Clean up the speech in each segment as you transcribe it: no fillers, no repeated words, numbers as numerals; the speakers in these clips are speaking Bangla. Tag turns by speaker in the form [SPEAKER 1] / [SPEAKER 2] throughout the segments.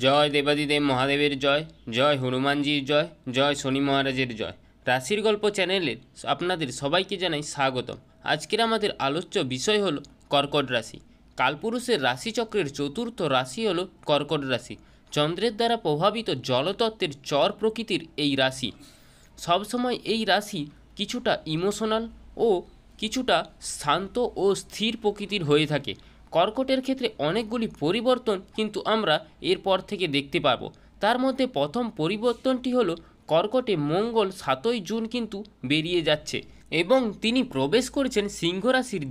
[SPEAKER 1] জয় দেবাদিদেব মহাদেবের জয়, জয় হনুমানজির জয়, জয় শনি মহারাজের জয়। রাশির গল্প চ্যানেলে আপনাদের সবাইকে জানাই স্বাগতম। আজকের আমাদের আলোচ্য বিষয় হলো কর্কট রাশি। কালপুরুষের রাশিচক্রের চতুর্থ রাশি হলো কর্কট রাশি। চন্দ্রের দ্বারা প্রভাবিত জলতত্ত্বের চর প্রকৃতির এই রাশি। সবসময় এই রাশি কিছুটা ইমোশনাল ও কিছুটা শান্ত ও স্থির প্রকৃতির হয়ে থাকে। কর্কটের ক্ষেত্রে অনেকগুলি পরিবর্তন কিন্তু আমরা এরপর থেকে দেখতে পাবো। তার মধ্যে প্রথম পরিবর্তনটি হলো কর্কটে মঙ্গল 7ই জুন কিন্তু বেরিয়ে যাচ্ছে এবং তিনি প্রবেশ করেছেন সিংহ রাশির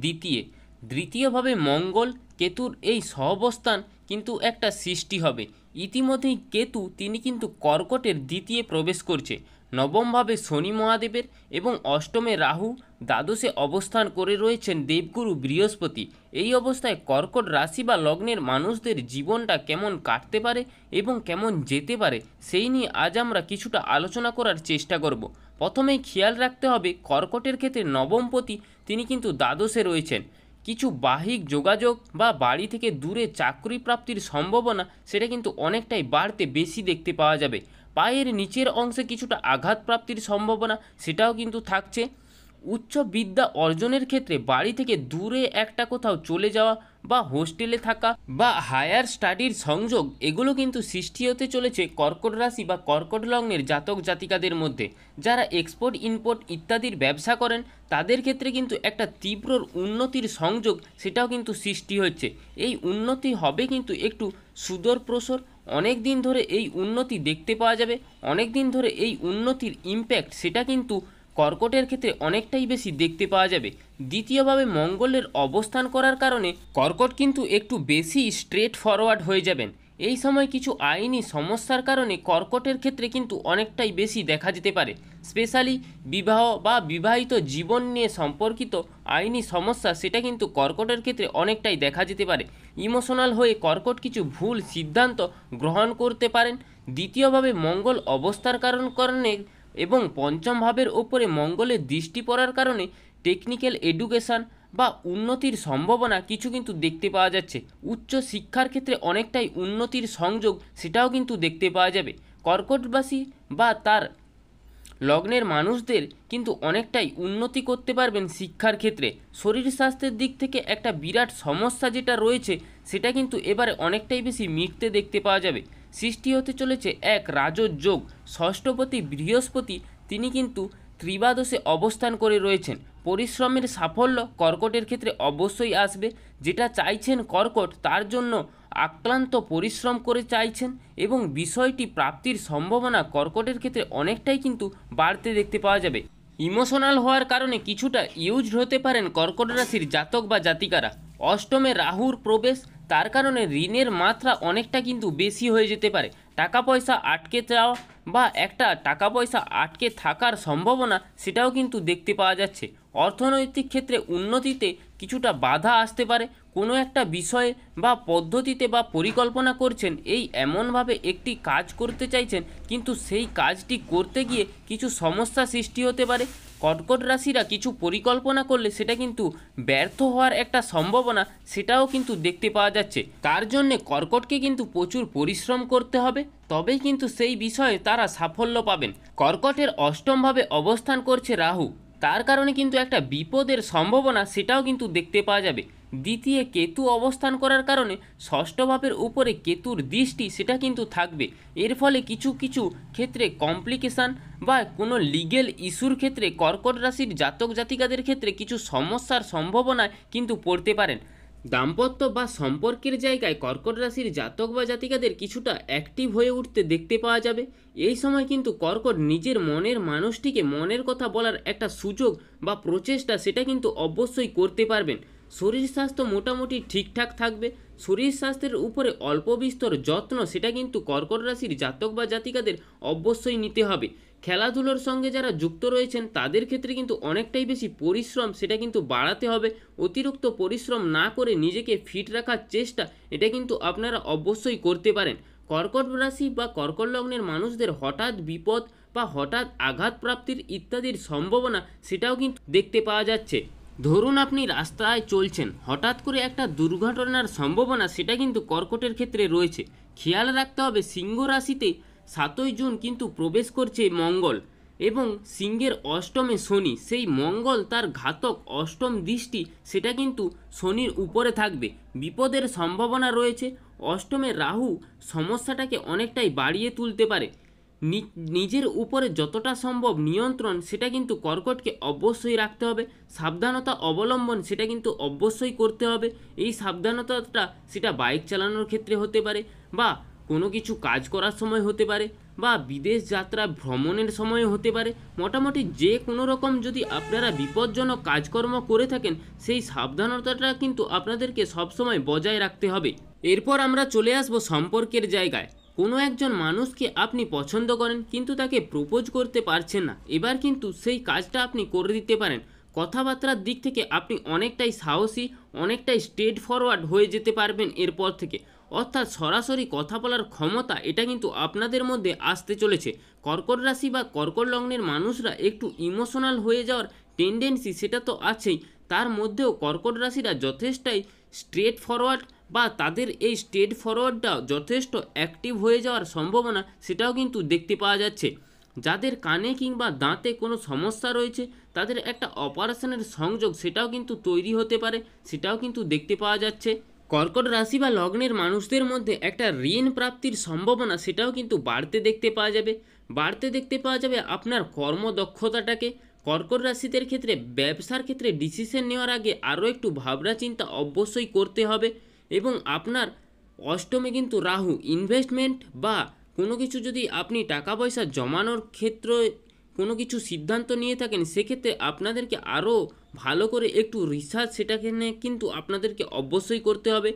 [SPEAKER 1] দ্বিতীয়ভাবে মঙ্গল কেতুর এই সহাবস্থান কিন্তু একটা সৃষ্টি হবে। ইতিমধ্যেই কেতু তিনি কিন্তু কর্কটের দ্বিতীয় প্রবেশ করছে। নবমভাবে শনি মহাদেবের এবং অষ্টমে রাহু, দ্বাদশে অবস্থান করে রয়েছেন দেবগুরু বৃহস্পতি। এই অবস্থায় কর্কট রাশি বা লগ্নের মানুষদের জীবনটা কেমন কাটতে পারে এবং কেমন যেতে পারে সেই নিয়ে আজ আমরা কিছুটা আলোচনা করার চেষ্টা করব। প্রথমেই খেয়াল রাখতে হবে কর্কটের ক্ষেত্রে নবমপতি তিনি কিন্তু দ্বাদশে রয়েছেন। কিছু বাহিক যোগাযোগ বা বাড়ি থেকে দূরে চাকরি প্রাপ্তির সম্ভাবনা সেটা কিন্তু অনেকটাই বাড়তে বেশি দেখতে পাওয়া যাবে। পায়ের নিচের অংশে কিছুটা আঘাত প্রাপ্তির সম্ভাবনা সেটাও কিন্তু থাকছে। উচ্চ বিদ্যা অর্জনের ক্ষেত্রে বাড়ি থেকে দূরে একটা কোথাও চলে যাওয়া বা হোস্টেলে থাকা বা হায়ার স্টাডির সংযোগ এগুলো কিন্তু সৃষ্টি হতে চলেছে কর্কট রাশি বা কর্কট লগ্নের জাতক জাতিকাদের মধ্যে। যারা এক্সপোর্ট ইম্পোর্ট ইত্যাদির ব্যবসা করেন তাদের ক্ষেত্রে কিন্তু একটা তীব্র উন্নতির সংযোগ সেটাও কিন্তু সৃষ্টি হচ্ছে। এই উন্নতি হবে কিন্তু একটু সুদূরপ্রসার, অনেক দিন ধরে এই উন্নতি দেখতে পাওয়া যাবে। অনেক দিন ধরে এই উন্নতির ইম্প্যাক্ট সেটা কিন্তু কর্কটের ক্ষেত্রে অনেকটাই বেশি দেখতে পাওয়া যাবে। দ্বিতীয়ভাবে মঙ্গলের অবস্থান করার কারণে কর্কট কিন্তু একটু বেশি স্ট্রেট ফরওয়ার্ড হয়ে যাবেন। এই সময় কিছু আইনি সমস্যার কারণে কর্কটের ক্ষেত্রে কিন্তু অনেকটাই বেশি দেখা যেতে পারে। স্পেশালি বিবাহ বা বিবাহিত জীবন নিয়ে সম্পর্কিত আইনি সমস্যা সেটা কিন্তু কর্কটের ক্ষেত্রে অনেকটাই দেখা যেতে পারে। ইমোশনাল হয়ে কর্কট কিছু ভুল সিদ্ধান্ত গ্রহণ করতে পারেন। দ্বিতীয়ভাবে মঙ্গল অবস্থার কারণে এবং পঞ্চম ভাবের ওপরে মঙ্গলের দৃষ্টি পড়ার কারণে টেকনিক্যাল এডুকেশান বা উন্নতির সম্ভাবনা কিছু কিন্তু দেখতে পাওয়া যাচ্ছে। উচ্চ শিক্ষার ক্ষেত্রে অনেকটাই উন্নতির সংযোগ সেটাও কিন্তু দেখতে পাওয়া যাবে। কর্কটবাসী বা তার লগ্নের মানুষদের কিন্তু অনেকটাই উন্নতি করতে পারবেন শিক্ষার ক্ষেত্রে। শরীর স্বাস্থ্যের দিক থেকে একটা বিরাট সমস্যা যেটা রয়েছে সেটা কিন্তু এবারে অনেকটাই বেশি মিটতে দেখতে পাওয়া যাবে। সৃষ্টি হতে চলেছে এক রাজযোগ। ষষ্ঠপতি বৃহস্পতি তিনি কিন্তু ত্রিবাদশে অবস্থান করে রয়েছেন। পরিশ্রমের সাফল্য কর্কটের ক্ষেত্রে অবশ্যই আসবে। যেটা চাইছেন কর্কট তার জন্য আক্রান্ত পরিশ্রম করে চাইছেন এবং বিষয়টি প্রাপ্তির সম্ভাবনা কর্কটের ক্ষেত্রে অনেকটাই কিন্তু বাড়তে দেখতে পাওয়া যাবে। ইমোশনাল হওয়ার কারণে কিছুটা ইউজড হতে পারেন কর্কট রাশির জাতক বা জাতিকারা। অষ্টমে রাহুর প্রবেশ তার কারণে ঋণের মাত্রা অনেকটা কিন্তু বেশি হয়ে যেতে পারে। টাকা পয়সা আটকে যাওয়া বা একটা টাকা পয়সা আটকে থাকার সম্ভাবনা সেটাও কিন্তু দেখতে পাওয়া যাচ্ছে। অর্থনৈতিক ক্ষেত্রে উন্নতিতে কিছুটা বাধা আসতে পারে। কোনো একটা বিষয়ে বা পদ্ধতিতে বা পরিকল্পনা করছেন, এই এমনভাবে একটি কাজ করতে চাইছেন কিন্তু সেই কাজটি করতে গিয়ে কিছু সমস্যা সৃষ্টি হতে পারে। কর্কট রাশিরা কিছু পরিকল্পনা করলে সেটা কিন্তু ব্যর্থ হওয়ার একটা সম্ভাবনা সেটাও কিন্তু দেখতে পাওয়া যাচ্ছে। তার জন্যে কর্কটকে কিন্তু প্রচুর পরিশ্রম করতে হবে, তবেই কিন্তু সেই বিষয়ে তারা সাফল্য পাবেন। কর্কটের অষ্টমভাবে অবস্থান করছে রাহু, তার কারণে কিন্তু একটা বিপদের সম্ভাবনা সেটাও কিন্তু দেখতে পাওয়া যাবে। দ্বিতীয় কেতু অবস্থান করার কারণে ষষ্ঠ ভাবের উপরে কেতুর দৃষ্টি সেটা কিন্তু থাকবে। এর ফলে কিছু কিছু ক্ষেত্রে কমপ্লিকেশান বা কোনো লিগেল ইস্যুর ক্ষেত্রে কর্কট রাশির জাতক জাতিকাদের ক্ষেত্রে কিছু সমস্যার সম্ভাবনায় কিন্তু পড়তে পারেন। দাম্পত্য বা সম্পর্কের জায়গায় কর্কট রাশির জাতক বা জাতিকাদের কিছুটা অ্যাক্টিভ হয়ে উঠতে দেখতে পাওয়া যাবে। এই সময় কিন্তু কর্কট নিজের মনের মানুষটিকে মনের কথা বলার একটা সুযোগ বা প্রচেষ্টা সেটা কিন্তু অবশ্যই করতে পারবেন। শরীর স্বাস্থ্য মোটামুটি ঠিকঠাক থাকবে। শরীর স্বাস্থ্যের উপরে অল্প বিস্তর যত্ন সেটা কিন্তু কর্কট রাশির জাতক বা জাতিকাদের অবশ্যই নিতে হবে। খেলাধুলোর সঙ্গে যারা যুক্ত রয়েছেন তাদের ক্ষেত্রে কিন্তু অনেকটাই বেশি পরিশ্রম সেটা কিন্তু বাড়াতে হবে। অতিরিক্ত পরিশ্রম না করে নিজেকে ফিট রাখার চেষ্টা এটা কিন্তু আপনারা অবশ্যই করতে পারেন। কর্কট রাশি বা কর্কট লগ্নের মানুষদের হঠাৎ বিপদ বা হঠাৎ আঘাত প্রাপ্তির ইত্যাদির সম্ভাবনা সেটাও কিন্তু দেখতে পাওয়া যাচ্ছে। ধরুন আপনি রাস্তায় চলছেন, হঠাৎ করে একটা দুর্ঘটনার সম্ভাবনা সেটা কিন্তু কর্কটের ক্ষেত্রে রয়েছে। খেয়াল রাখতে হবে সিংহ রাশিতে 7ই জুন কিন্তু প্রবেশ করছে মঙ্গল এবং সিংহের অষ্টমে শনি, সেই মঙ্গল তার ঘাতক অষ্টম দৃষ্টি সেটা কিন্তু শনির উপরে থাকবে, বিপদের সম্ভাবনা রয়েছে। অষ্টমে রাহু সমস্যাটাকে অনেকটাই বাড়িয়ে তুলতে পারে। নিজের উপরে যতটা সম্ভব নিয়ন্ত্রণ সেটা কিন্তু কর্কটকে অবশ্যই রাখতে হবে। সাবধানতা অবলম্বন সেটা কিন্তু অবশ্যই করতে হবে। এই সাবধানতাটা সেটা বাইক চালানোর ক্ষেত্রে হতে পারে, বা কোনো কিছু কাজ করার সময় হতে পারে, বা বিদেশ যাত্রা ভ্রমণের সময় হতে পারে। মোটামুটি যে কোনো রকম যদি আপনারা বিপজ্জনক কাজকর্ম করে থাকেন, সেই সাবধানতাটা কিন্তু আপনাদেরকে সবসময় বজায় রাখতে হবে। এরপর আমরা চলে আসবো সম্পর্কের জায়গায়। কোনো একজন মানুষকে আপনি পছন্দ করেন কিন্তু তাকে প্রপোজ করতে পারছেন না, এবার কিন্তু সেই কাজটা আপনি করে দিতে পারেন। কথাবার্তার দিক থেকে আপনি অনেকটাই সাহসী, অনেকটাই স্ট্রেট ফরওয়ার্ড হয়ে যেতে পারবেন এরপর থেকে, অর্থাৎ সরাসরি কথা বলার ক্ষমতা এটা কিন্তু আপনাদের মধ্যে আসতে চলেছে। কর্কট রাশি বা কর্কট লগ্নের মানুষরা একটু ইমোশনাল হয়ে যাওয়ার টেন্ডেন্সি সেটা তো আছেই, তার মধ্যেও কর্কট রাশিরা যথেষ্টই স্ট্রেট ফরওয়ার্ড, বা তাদের এই স্ট্রেট ফরওয়ার্ডটা যথেষ্ট অ্যাক্টিভ হয়ে যাওয়ার সম্ভাবনা সেটাও কিন্তু দেখতে পাওয়া যাচ্ছে। যাদের কানে কিংবা দাঁতে কোনো সমস্যা রয়েছে তাদের একটা অপারেশনের সংযোগ সেটাও কিন্তু তৈরি হতে পারে, সেটাও কিন্তু দেখতে পাওয়া যাচ্ছে। কর্কট রাশি বা লগ্নের মানুষদের মধ্যে একটা ঋণ প্রাপ্তির সম্ভাবনা সেটাও কিন্তু বাড়তে দেখতে পাওয়া যাবে আপনার কর্মদক্ষতাটাকে। কর্কট রাশিদের ক্ষেত্রে ব্যবসার ক্ষেত্রে ডিসিশন নেওয়ার আগে আরও একটু ভাবনা চিন্তা অবশ্যই করতে হবে। এবং আপনার অষ্টমে কিন্তু রাহু, ইনভেস্টমেন্ট বা কোনো কিছু যদি আপনি টাকা পয়সা জমানোর ক্ষেত্রে কোনো কিছু সিদ্ধান্ত নিয়ে থাকেন, সেক্ষেত্রে আপনাদেরকে আরও ভালো করে একটু রিসার্চ সেটাকে কিন্তু আপনাদেরকে অবশ্যই করতে হবে।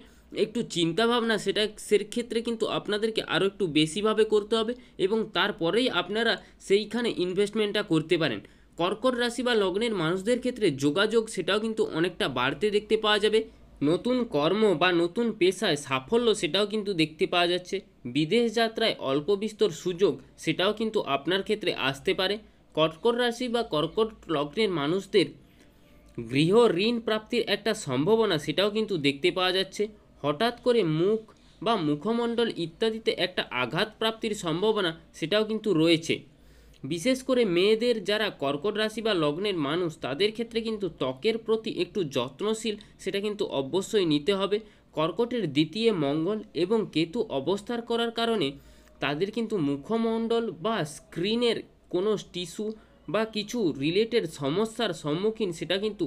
[SPEAKER 1] একটু চিন্তাভাবনা সেক্ষেত্রে কিন্তু আপনাদেরকে আরও একটু বেশিভাবে করতে হবে, এবং তারপরেই আপনারা সেইখানে ইনভেস্টমেন্টটা করতে পারেন। কর্কট রাশি বা লগ্নের মানুষদের ক্ষেত্রে যোগাযোগ সেটাও কিন্তু অনেকটা বাড়তে দেখতে পাওয়া যাবে। নতুন কর্ম বা নতুন পেশায় সাফল্য সেটাও কিন্তু দেখতে পাওয়া যাচ্ছে। বিদেশ যাত্রায় অল্প বিস্তর সুযোগ সেটাও কিন্তু আপনার ক্ষেত্রে আসতে পারে। কর্কট রাশি বা কর্কট লগ্নের মানুষদের গৃহ ঋণ প্রাপ্তির একটা সম্ভাবনা সেটাও কিন্তু দেখতে পাওয়া যাচ্ছে। হঠাৎ করে মুখ বা মুখমণ্ডল ইত্যাদিতে একটা আঘাত প্রাপ্তির সম্ভাবনা সেটাও কিন্তু রয়েছে। বিশেষ করে মেয়েদের যারা কর্কট রাশি বা লগ্নের মানুষ তাদের ক্ষেত্রে কিন্তু ত্বকের প্রতি একটু যত্নশীল সেটা কিন্তু অবশ্যই নিতে হবে। কর্কটের দ্বিতীয় মঙ্গল এবং কেতু অবস্থান করার কারণে তাদের কিন্তু মুখমণ্ডল বা স্ক্রিনের কোনো টিস্যু বা কিছু রিলেটেড সমস্যার সম্মুখীন সেটা কিন্তু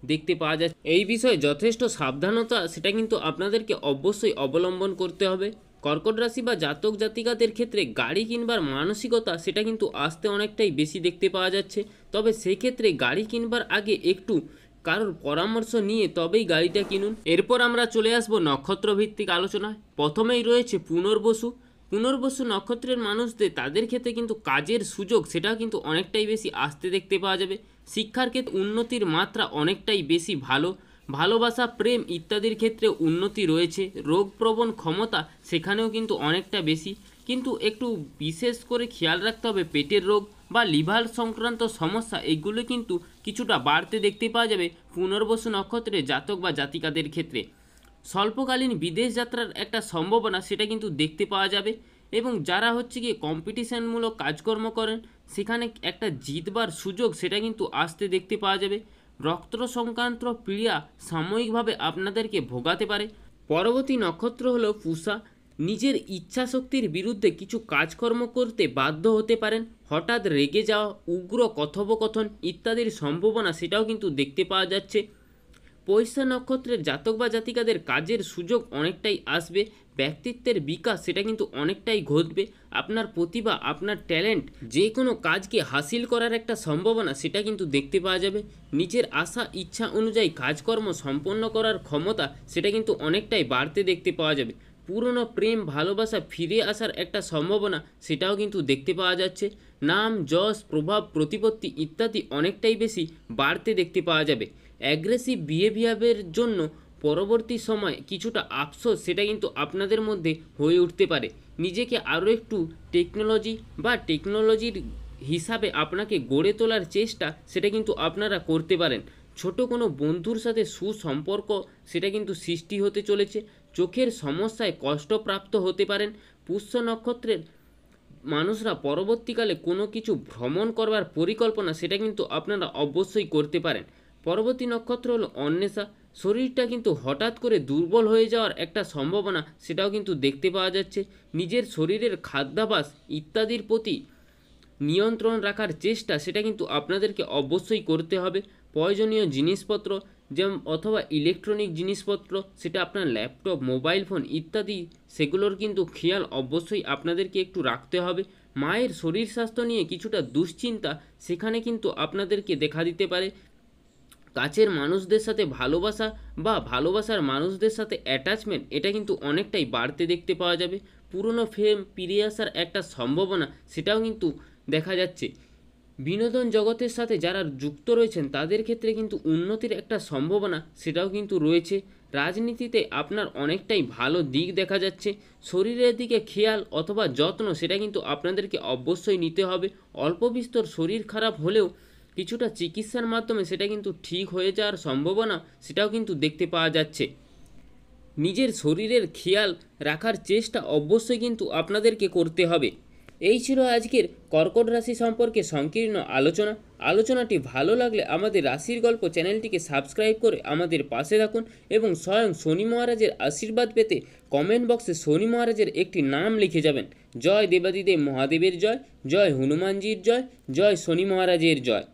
[SPEAKER 1] দেখতে পাওয়া যাচ্ছে। এই বিষয়ে যথেষ্ট সাবধানতা সেটা কিন্তু আপনাদেরকে অবশ্যই অবলম্বন করতে হবে। কর্কট রাশি বা জাতক জাতিকাদের ক্ষেত্রে গাড়ি কিনবার মানসিকতা সেটা কিন্তু আসতে অনেকটাই বেশি দেখতে পাওয়া যাচ্ছে, তবে সেই ক্ষেত্রে গাড়ি কিনবার আগে একটু কারোর পরামর্শ নিয়ে তবেই গাড়িটা কিনুন। এরপর আমরা চলে আসব নক্ষত্র ভিত্তিক আলোচনায়। প্রথমেই রয়েছে পুনর্বসু নক্ষত্রের মানুষদের তাদের ক্ষেত্রে কিন্তু কাজের সুযোগ সেটাও কিন্তু অনেকটাই বেশি আসতে দেখতে পাওয়া যাবে। শিক্ষার ক্ষেত্রে উন্নতির মাত্রা অনেকটাই বেশি ভালোবাসা, প্রেম ইত্যাদির ক্ষেত্রে উন্নতি রয়েছে। রোগপ্রবণ ক্ষমতা সেখানেও কিন্তু অনেকটা বেশি, কিন্তু একটু বিশেষ করে খেয়াল রাখতে হবে পেটের রোগ বা লিভার সংক্রান্ত সমস্যা এগুলো কিন্তু কিছুটা বাড়তে দেখতে পাওয়া যাবে পুনর্বসু নক্ষত্রের জাতক বা জাতিকাদের ক্ষেত্রে। স্বল্পকালীন বিদেশ যাত্রার একটা সম্ভাবনা সেটা কিন্তু দেখতে পাওয়া যাবে, এবং যারা গিয়ে কম্পিটিশনমূলক কাজকর্ম করেন সেখানে একটা জিতবার সুযোগ সেটা কিন্তু আসতে দেখতে পাওয়া যাবে। রক্ত সংক্রান্ত পীড়া সাময়িকভাবে আপনাদেরকে ভোগাতে পারে। পরবর্তী নক্ষত্র হলো পুষা। নিজের ইচ্ছাশক্তির বিরুদ্ধে কিছু কাজকর্ম করতে বাধ্য হতে পারেন। হঠাৎ রেগে যাওয়া, উগ্র কথোপকথন ইত্যাদির সম্ভাবনা সেটাও কিন্তু দেখতে পাওয়া যাচ্ছে। পৈষা নক্ষত্রের জাতক বা জাতিকাদের কাজের সুযোগ অনেকটাই আসবে। ব্যক্তিত্বের বিকাশ সেটা কিন্তু অনেকটাই ঘটবে। আপনার প্রতিভা, আপনার ট্যালেন্ট, যে কোনো কাজকে হাসিল করার একটা সম্ভাবনা সেটা কিন্তু দেখতে পাওয়া যাবে। নিজের আশা ইচ্ছা অনুযায়ী কাজকর্ম সম্পন্ন করার ক্ষমতা সেটা কিন্তু অনেকটাই বাড়তে দেখতে পাওয়া যাবে। পুরনো প্রেম ভালোবাসা ফিরে আসার একটা সম্ভাবনা সেটাও কিন্তু দেখতে পাওয়া যাচ্ছে। নাম যশ প্রভাব প্রতিপত্তি ইত্যাদি অনেকটাই বেশি বাড়তে দেখতে পাওয়া যাবে। অ্যাগ্রেসিভ বিহেভিয়ারের জন্য পরবর্তী সময় কিছুটা আফসোস সেটা কিন্তু আপনাদের মধ্যে হয়ে উঠতে পারে। নিজেকে আরও একটু টেকনোলজির হিসাবে আপনাকে গড়ে তোলার চেষ্টা সেটা কিন্তু আপনারা করতে পারেন। ছোট কোনো বন্ধুর সাথে সুসম্পর্ক সেটা কিন্তু সৃষ্টি হতে চলেছে। চোখের সমস্যায় কষ্টপ্রাপ্ত হতে পারেন। পুষ্য নক্ষত্রের মানুষরা পরবর্তীকালে কোনো কিছু ভ্রমণ করবার পরিকল্পনা সেটা কিন্তু আপনারা অবশ্যই করতে পারেন। পরবর্তী নক্ষত্র হলো অন্বেষা। শরীরটা কিন্তু হঠাৎ করে দুর্বল হয়ে যাওয়ার একটা সম্ভাবনা সেটাও কিন্তু দেখতে পাওয়া যাচ্ছে। নিজের শরীরের খাদ্যাভ্যাস ইত্যাদির প্রতি নিয়ন্ত্রণ রাখার চেষ্টা সেটা কিন্তু আপনাদেরকে অবশ্যই করতে হবে। প্রয়োজনীয় জিনিসপত্র যেমন অথবা ইলেকট্রনিক জিনিসপত্র, সেটা আপনার ল্যাপটপ, মোবাইল ফোন ইত্যাদি, সেগুলোর কিন্তু খেয়াল অবশ্যই আপনাদেরকে একটু রাখতে হবে। মায়ের শরীর স্বাস্থ্য নিয়ে কিছুটা দুশ্চিন্তা সেখানে কিন্তু আপনাদেরকে দেখা দিতে পারে। কাছের মানুষদের সাথে ভালোবাসা বা ভালোবাসার মানুষদের সাথে অ্যাটাচমেন্ট এটা কিন্তু অনেকটাই বাড়তে দেখতে পাওয়া যাবে। পুরনো ফ্রেম ফিরে আসার একটা সম্ভাবনা সেটাও কিন্তু দেখা যাচ্ছে। বিনোদন জগতের সাথে যারা যুক্ত রয়েছেন তাদের ক্ষেত্রে কিন্তু উন্নতির একটা সম্ভাবনা সেটাও কিন্তু রয়েছে। রাজনীতিতে আপনার অনেকটাই ভালো দিক দেখা যাচ্ছে। শরীরের দিকে খেয়াল অথবা যত্ন সেটা কিন্তু আপনাদেরকে অবশ্যই নিতে হবে। অল্প বিস্তর শরীর খারাপ হলেও কিছুটা চিকিৎসার মাধ্যমে সেটা কিন্তু ঠিক হয়ে যাওয়ার সম্ভাবনা সেটাও কিন্তু দেখতে পাওয়া যাচ্ছে। নিজের শরীরের খেয়াল রাখার চেষ্টা অবশ্যই কিন্তু আপনাদেরকে করতে হবে। এই ছিল আজকের কর্কট রাশি সম্পর্কে সংকীর্ণ আলোচনাটি ভালো লাগলে আমাদের রাশির গল্প চ্যানেলটিকে সাবস্ক্রাইব করে আমাদের পাশে থাকুন এবং স্বয়ং শনি মহারাজের আশীর্বাদ পেতে কমেন্ট বক্সে শনি মহারাজের একটি নাম লিখে যাবেন। জয় দেবাদিদেব মহাদেবের জয়, জয় হনুমানজির জয়, জয় শনি মহারাজের জয়।